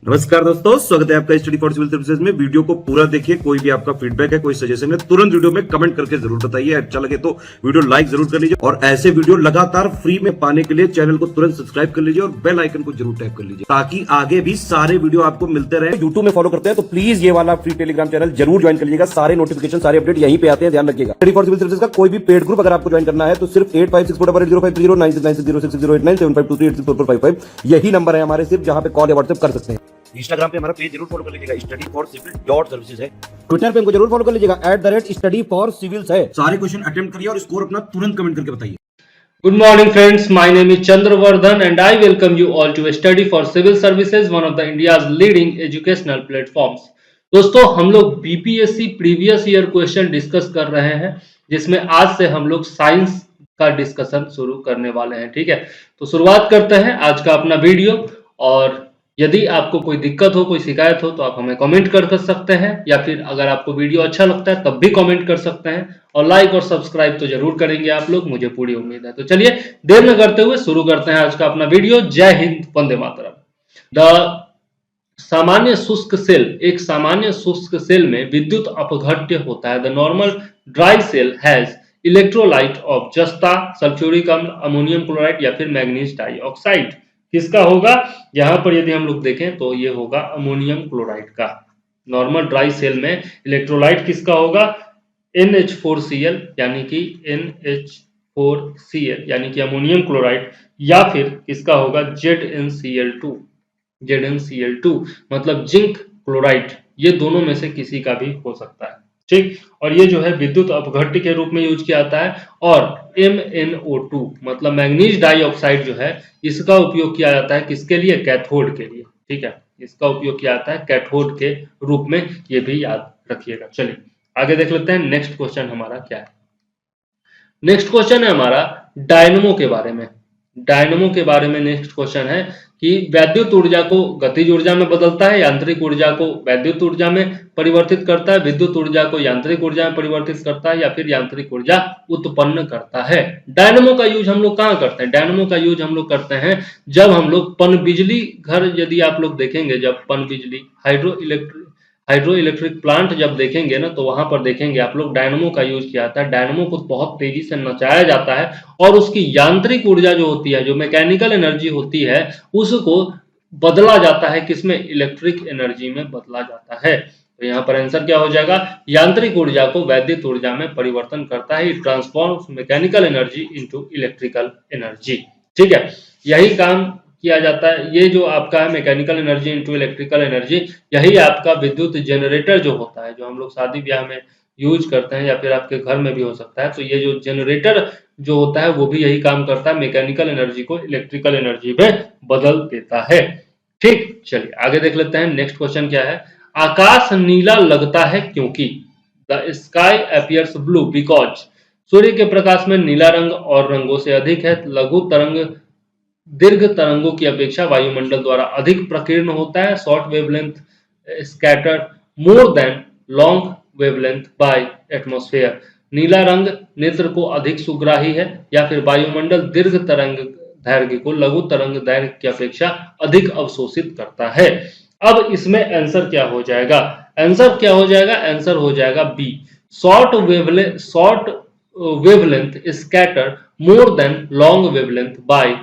नमस्कार दोस्तों, स्वागत है आपका स्टडी फॉर सिविल सर्विसेज में। वीडियो को पूरा देखिए। कोई भी आपका फीडबैक है, कोई सजेशन है, तुरंत वीडियो में कमेंट करके जरूर बताइए। अच्छा लगे तो वीडियो लाइक जरूर कर लीजिए और ऐसे वीडियो लगातार फ्री में पाने के लिए चैनल को तुरंत सब्सक्राइब कर लीजिए और बेल आइकन को जरूर टैप कर लीजिए ताकि आगे भी सारे वीडियो आपको मिलते रहे। यूट्यूब में फॉलो करते हैं तो प्लीज ये वाला फ्री टेलीग्राम चैनल जरूर ज्वाइन कर लीजिएगा। सारे नोटिफिकेशन, सारे अपडेट यहीं पे आते हैं, ध्यान रखिएगा। स्टडी फॉर सिविल सर्विसेज का कोई भी पेड ग्रुप अगर आपको ज्वाइन करना है तो सिर्फ 856480560660897523864455 यही नंबर है हमारे, सिर्फ जहां पे कॉल या व्हाट्सएप कर सकते हैं। इंस्टाग्राम पे हमारा पेज जरूर फॉलो कर लीजिएगा, study for civil dot services है। ट्विटर पे हमको जरूर फॉलो कर लीजिएगा, @स्टडी फॉर सिविल्स है। सारे क्वेश्चन अटेम्प्ट करिए और स्कोर अपना तुरंत कमेंट करके बताइए। Good morning friends, my name is Chandravardhan and I welcome you all to Study for Civil Services, one of the India's leading educational platforms. दोस्तों, हम लोग BPSC previous year question discuss कर रहे हैं, जिसमें आज से हम लोग साइंस का डिस्कशन शुरू करने वाले हैं। ठीक है, तो शुरुआत करते हैं आज का अपना वीडियो। और यदि आपको कोई दिक्कत हो, कोई शिकायत हो तो आप हमें कमेंट कर सकते हैं, या फिर अगर आपको वीडियो अच्छा लगता है तब भी कमेंट कर सकते हैं। और लाइक और सब्सक्राइब तो जरूर करेंगे आप लोग, मुझे पूरी उम्मीद है। तो चलिए देर न करते हुए शुरू करते हैं आज का अपना वीडियो। जय हिंद, वंदे मातरम। द सामान्य शुष्क सेल, एक सामान्य शुष्क सेल में विद्युत अपघट्य होता है। The normal dry cell has electrolyte of जस्ता, सल्फ्यूरिक अम्ल, अमोनियम क्लोराइड या फिर मैग्नीज डाइऑक्साइड। किसका होगा? यहाँ पर यदि हम लोग देखें तो ये होगा अमोनियम क्लोराइड का। नॉर्मल ड्राई सेल में इलेक्ट्रोलाइट किसका होगा? NH4Cl यानी कि NH4Cl यानी कि अमोनियम क्लोराइड, या फिर किसका होगा? ZnCl2 मतलब जिंक क्लोराइड। ये दोनों में से किसी का भी हो सकता है। ठीक, और ये जो है विद्युत अपघट्य के रूप में यूज किया जाता है। और MnO2 मतलब मैग्नीज डाइऑक्साइड जो है, इसका उपयोग किया जाता है किसके लिए? कैथोड के लिए। ठीक है, इसका उपयोग किया जाता है कैथोड के रूप में, ये भी याद रखिएगा। चलिए आगे देख लेते हैं नेक्स्ट क्वेश्चन हमारा क्या है। नेक्स्ट क्वेश्चन है हमारा डायनमो के बारे में। डायनमो के बारे में नेक्स्ट क्वेश्चन है कि वैद्युत ऊर्जा को गतिज ऊर्जा में बदलता है, यांत्रिक ऊर्जा को वैद्युत ऊर्जा में परिवर्तित करता है, विद्युत ऊर्जा को यांत्रिक ऊर्जा में परिवर्तित करता है, या फिर यांत्रिक ऊर्जा उत्पन्न करता है। डायनमो का यूज हम लोग कहाँ करते हैं? डायनमो का यूज हम लोग करते हैं जब हम लोग पनबिजली घर, यदि आप लोग देखेंगे, जब पनबिजली हाइड्रो इलेक्ट्रिक प्लांट जब देखेंगे ना, तो वहां पर देखेंगे आप लोग डायनमो का यूज किया जाता है। डायनमो को बहुत तेजी से नचाया जाता है और उसकी यांत्रिक ऊर्जा जो होती है, जो मैकेनिकल एनर्जी होती है, उसको बदला जाता है किसमें? इलेक्ट्रिक एनर्जी में बदला जाता है। तो यहाँ पर आंसर क्या हो जाएगा? यांत्रिक ऊर्जा को वैद्युत ऊर्जा में परिवर्तन करता है। It transforms mechanical energy into electrical energy. ठीक है, यही काम किया जाता है। ये जो आपका है mechanical energy into electrical energy, यही आपका विद्युत जनरेटर जो होता है, जो हम लोग शादी ब्याह में यूज करते हैं, या फिर आपके घर में भी हो सकता है। तो ये जो जनरेटर जो होता है वो भी यही काम करता है, मैकेनिकल एनर्जी को इलेक्ट्रिकल एनर्जी में बदल देता है। ठीक, चलिए आगे देख लेते हैं नेक्स्ट क्वेश्चन क्या है। आकाश नीला लगता है क्योंकि? The sky appears blue because सूर्य के प्रकाश में नीला रंग और रंगों से अधिक है। लघु तरंग दीर्घ तरंगों की अपेक्षा वायुमंडल द्वारा अधिक प्रकीर्ण होता है। Short wavelength scatter more than long wavelength by atmosphere. नीला रंग नेत्र को अधिक सुग्राही है, या फिर वायुमंडल दीर्घ तरंग दैर्घ्य को लघु तरंग दैर्घ्य की अपेक्षा अधिक अवशोषित करता है। अब इसमें आंसर क्या हो जाएगा? आंसर क्या हो जाएगा? आंसर हो जाएगा B, short wavelength scatter more than long wavelength by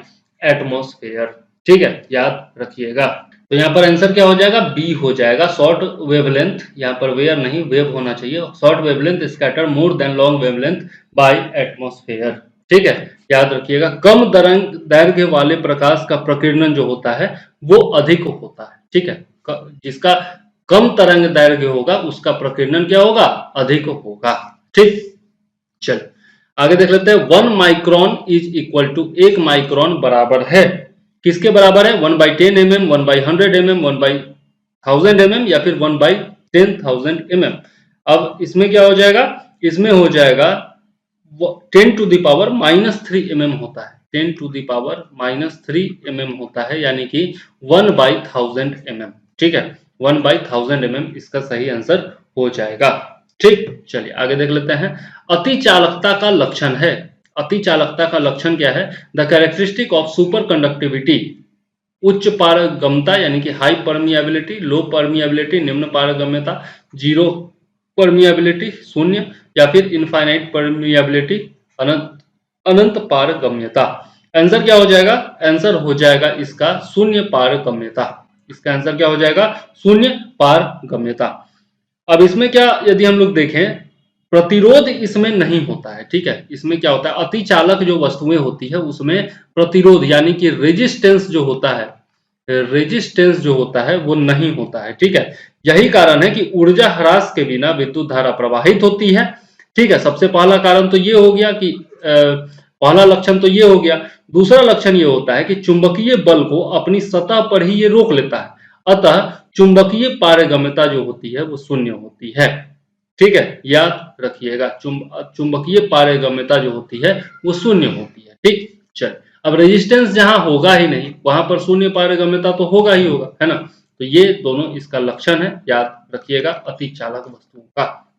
atmosphere. ठीक है, याद रखिएगा। तो यहाँ पर आंसर क्या हो जाएगा? बी हो जाएगा, शॉर्ट वेवलेंथ। यहाँ पर वेयर नहीं, वेव होना चाहिए। Short wavelength scatter more than long wavelength by atmosphere. ठीक है, याद रखिएगा। कम तरंग दैर्घ्य वाले प्रकाश का प्रकीर्णन जो होता है वो अधिक होता है। ठीक है, जिसका कम तरंग दैर्घ्य होगा उसका प्रकीर्णन क्या होगा? अधिक होगा। ठीक, चलिए आगे देख लेते हैं। 1 micron is equal to, 1 micron बराबर है किसके बराबर है? 1/10 mm, 1/100 mm, 1/1000 mm, या फिर 1/10,000 mm। अब इसमें क्या हो जाएगा? इसमें हो जाएगा 10 to the power -3 mm होता है। 10 to the power -3 mm होता है, यानी कि 1/1000 mm। ठीक है, 1/1000 mm इसका सही आंसर हो जाएगा। ठीक, चलिए आगे देख लेते हैं। अति चालकता का लक्षण है। अति चालकता का लक्षण क्या है? The characteristic of super conductivity उच्च पारगम्यता यानी कि हाई परमिएबिलिटी, लो परमिएबिलिटी निम्न पारगम्यता, जीरो परमिएबिलिटी शून्य, या फिर इनफाइनाइट परमिएबिलिटी अनंत अनंत पारगम्यता। आंसर क्या हो जाएगा? आंसर हो जाएगा इसका शून्य पारगम्यता। इसका आंसर क्या हो जाएगा? शून्य पारगम्यता। अब इसमें क्या यदि हम लोग देखें, प्रतिरोध इसमें नहीं होता है, ठीक है। इसमें क्या होता है, अतिचालक जो वस्तुएं होती है उसमें प्रतिरोध यानी कि रेजिस्टेंस जो होता है, रेजिस्टेंस जो होता है वो नहीं होता है, ठीक है। यही कारण है कि ऊर्जा ह्रास के बिना विद्युत धारा प्रवाहित होती है, ठीक है। सबसे पहला कारण तो ये हो गया कि पहला लक्षण तो ये हो गया। दूसरा लक्षण ये होता है कि चुंबकीय बल को अपनी सतह पर ही ये रोक लेता है, अतः चुंबकीय पारगम्यता जो होती है वो शून्य होती है, ठीक है। याद रखिएगा, चुंबकीय पारगम्यता जो होती है वो शून्य होती है, ठीक। चल, अब रेजिस्टेंस जहां होगा ही नहीं वहां पर शून्य पारगम्यता तो होगा ही होगा, है ना। तो ये दोनों इसका लक्षण है, याद रखिएगा अतिचालक वस्तुओं का।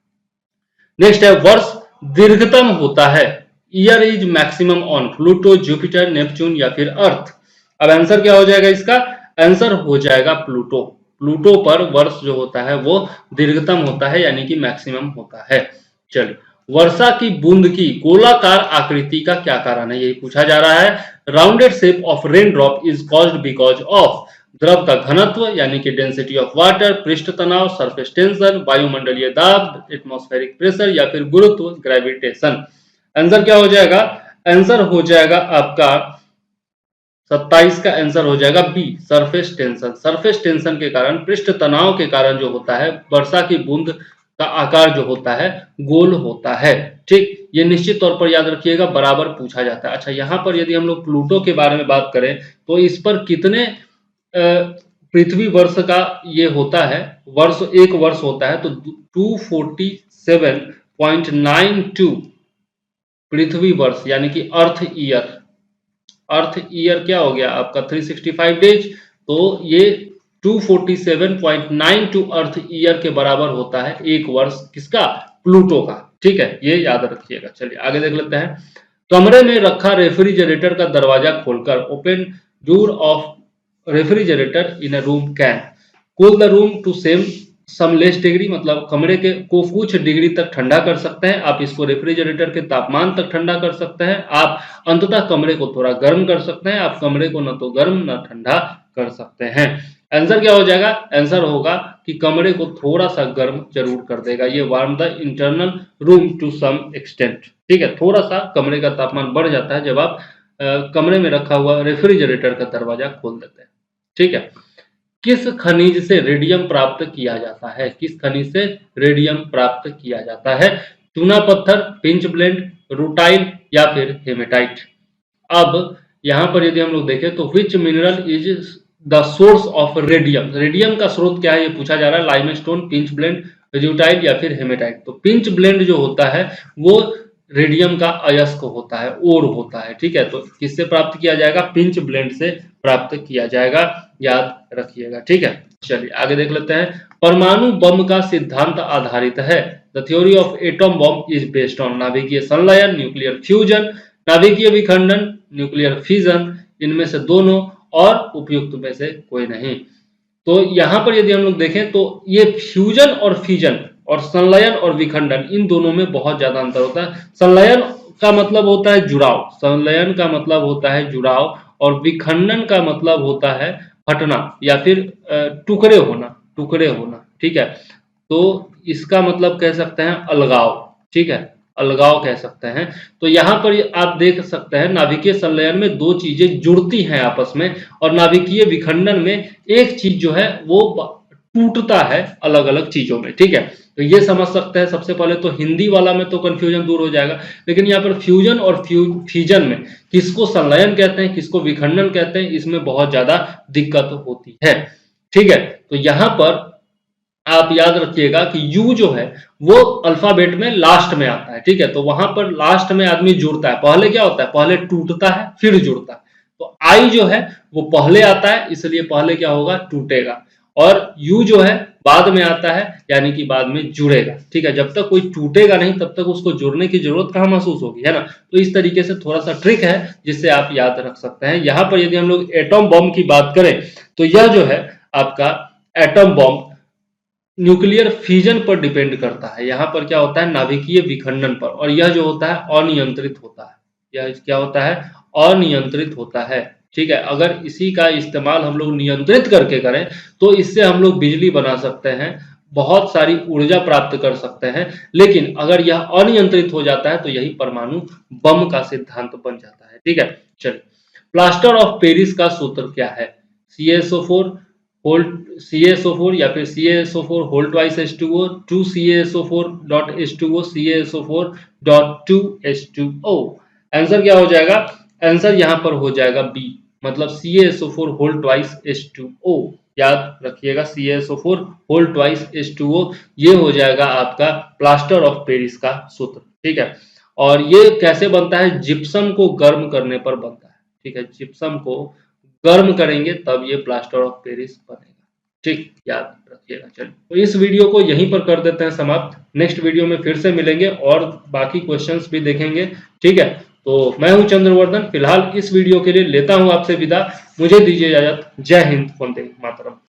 नेक्स्ट है, वर्ष दीर्घतम होता है। Year is maximum on Pluto, Jupiter, Neptune या फिर अर्थ। अब आंसर क्या हो जाएगा इसका? आंसर हो जाएगा प्लूटो। प्लूटो पर वर्ष जो होता है वो दीर्घतम होता है यानी कि मैक्सिमम होता है। चलिए, वर्षा की बूंद की गोलाकार आकृति का क्या कारण है, यही पूछा जा रहा है। Rounded shape of rain drop is caused because of द्रव का घनत्व यानी कि डेंसिटी ऑफ वाटर, पृष्ठ तनाव, सरफेस टेंशन, वायुमंडलीय दाब, एटमॉस्फेरिक प्रेशर या फिर गुरुत्व ग्रेविटेशन। आंसर क्या हो जाएगा? आंसर हो जाएगा आपका 27 का आंसर हो जाएगा B, surface tension. Surface tension के कारण, पृष्ठ तनाव के कारण जो होता है वर्षा की बूंद का आकार जो होता है गोल होता है, ठीक। ये निश्चित तौर पर याद रखिएगा, बराबर पूछा जाता है। अच्छा, यहाँ पर यदि हम लोग प्लूटो के बारे में बात करें तो इस पर कितने पृथ्वी वर्ष का ये होता है, वर्ष एक वर्ष होता है तो 247.92 पृथ्वी वर्ष यानी कि अर्थ ईयर। अर्थ ईयर क्या हो गया आपका 365 डेज, तो ये 247.92 अर्थ ईयर के बराबर होता है एक वर्ष, किसका? प्लूटो का, ठीक है। ये याद रखिएगा। चलिए आगे देख लेते हैं। कमरे में रखा रेफ्रिजरेटर का दरवाजा खोलकर, open door of refrigerator in a room can cool the room to some less degree, मतलब कमरे के को कुछ डिग्री तक ठंडा कर सकते हैं। आप इसको रेफ्रिजरेटर के तापमान तक ठंडा कर सकते हैं। आप अंततः कमरे को थोड़ा गर्म कर सकते हैं। आप कमरे को न तो गर्म न ठंडा कर सकते हैं। आंसर क्या हो जाएगा? आंसर होगा कि कमरे को थोड़ा सा गर्म जरूर कर देगा। ये warm the internal room to some extent, ठीक है। थोड़ा सा कमरे का तापमान बढ़ जाता है जब आप कमरे में रखा हुआ रेफ्रिजरेटर का दरवाजा खोल देते हैं, ठीक है। किस खनिज से रेडियम प्राप्त किया जाता है? किस खनिज से रेडियम प्राप्त किया जाता है? चूना पत्थर, पिंच ब्लेंड, रूटाइल या फिर हेमेटाइट। अब यहाँ पर यदि हम लोग देखें तो विच mineral is the source of radium, radium का स्रोत क्या है ये पूछा जा रहा है। लाइमस्टोन, पिंच ब्लेंड, रूटाइल या फिर हेमेटाइट। तो पिंच ब्लेंड जो होता है वो रेडियम का अयस्क होता है, ओर होता है, ठीक है। तो किससे प्राप्त किया जाएगा? पिंच ब्लेंड से प्राप्त किया जाएगा, याद रखिएगा, ठीक है। चलिए आगे देख लेते हैं। परमाणु बम का सिद्धांत आधारित है। The theory of atom bomb is based on नाभिकीय संलयन, न्यूक्लियर फ्यूजन, नाभिकीय विखंडन, न्यूक्लियर फिजन, इनमें से दोनों और उपयुक्त में से कोई नहीं। तो यहां पर यदि हम लोग देखें तो ये फ्यूजन और फिजन और संलयन और विखंडन, इन दोनों में बहुत ज्यादा अंतर होता है। संलयन का मतलब होता है जुड़ाव, संलयन का मतलब होता है जुड़ाव, और विखंडन का मतलब होता है फटना या फिर टुकड़े होना, टुकड़े होना, ठीक है। तो इसका मतलब कह सकते हैं अलगाव, ठीक है, अलगाव कह सकते हैं। तो यहाँ पर आप देख सकते हैं नाभिकीय संलयन में दो चीजें जुड़ती हैं आपस में, और नाभिकीय विखंडन में एक चीज जो है वो टूटता है अलग अलग चीजों में, ठीक है। तो ये समझ सकते हैं। सबसे पहले तो हिंदी वाला में तो कंफ्यूजन दूर हो जाएगा, लेकिन यहाँ पर फ्यूजन और फ्यूजन में किसको संलयन कहते हैं, किसको विखंडन कहते हैं, इसमें बहुत ज्यादा दिक्कत होती है, ठीक है। तो यहाँ पर आप याद रखिएगा कि यू जो है वो अल्फाबेट में लास्ट में आता है, ठीक है। तो वहां पर लास्ट में आदमी जुड़ता है। पहले क्या होता है? पहले टूटता है फिर जुड़ता है। तो आई जो है वो पहले आता है, इसलिए पहले क्या होगा? टूटेगा। और यू जो है बाद में आता है, यानी कि बाद में जुड़ेगा। ठीक है, जब तक कोई टूटेगा नहीं तब तक उसको जुड़ने की जरूरत कहाँ महसूस होगी, है ना। तो इस तरीके से थोड़ा सा ट्रिक है जिससे आप याद रख सकते हैं। यहाँ पर यदि हम लोग एटॉम बॉम्ब की बात करें तो यह जो है आपका एटॉम बॉम्ब न्यूक्लियर फिजन पर डिपेंड करता है। यहाँ पर क्या होता है, नाभिकीय विखंडन पर, और यह जो होता है अनियंत्रित होता है। यह क्या होता है, अनियंत्रित होता है। ठीक है, अगर इसी का इस्तेमाल हम लोग नियंत्रित करके करें तो इससे हम लोग बिजली बना सकते हैं, बहुत सारी ऊर्जा प्राप्त कर सकते हैं। लेकिन अगर यह अनियंत्रित हो जाता है तो यही परमाणु बम का सिद्धांत बन जाता है। ठीक है, चलिए, प्लास्टर ऑफ पेरिस का सूत्र क्या है, CaSO4 होल CaSO4 या फिर CaSO4 whole twice H2O, 2 CaSO4 dot H2O, CaSO4 dot 2 H2O। Answer क्या हो जाएगा, आंसर यहाँ पर हो जाएगा बी, मतलब CaSO4 होल ट्वाइस H2O। याद रखिएगा, CaSO4 होल ट्वाइस H2O, ये हो जाएगा आपका प्लास्टर ऑफ पेरिस का सूत्र। ठीक है, और ये कैसे बनता है, जिप्सम को गर्म करने पर बनता है। ठीक है, जिप्सम को गर्म करेंगे तब ये प्लास्टर ऑफ पेरिस बनेगा। ठीक, याद रखिएगा। चलिए, तो इस वीडियो को यहीं पर कर देते हैं समाप्त। नेक्स्ट वीडियो में फिर से मिलेंगे और बाकी क्वेश्चंस भी देखेंगे। ठीक है, तो मैं हूं चंद्रवर्धन, फिलहाल इस वीडियो के लिए लेता हूं आपसे विदा। मुझे दीजिए इजाजत। जय हिंद, वंदे मातरम।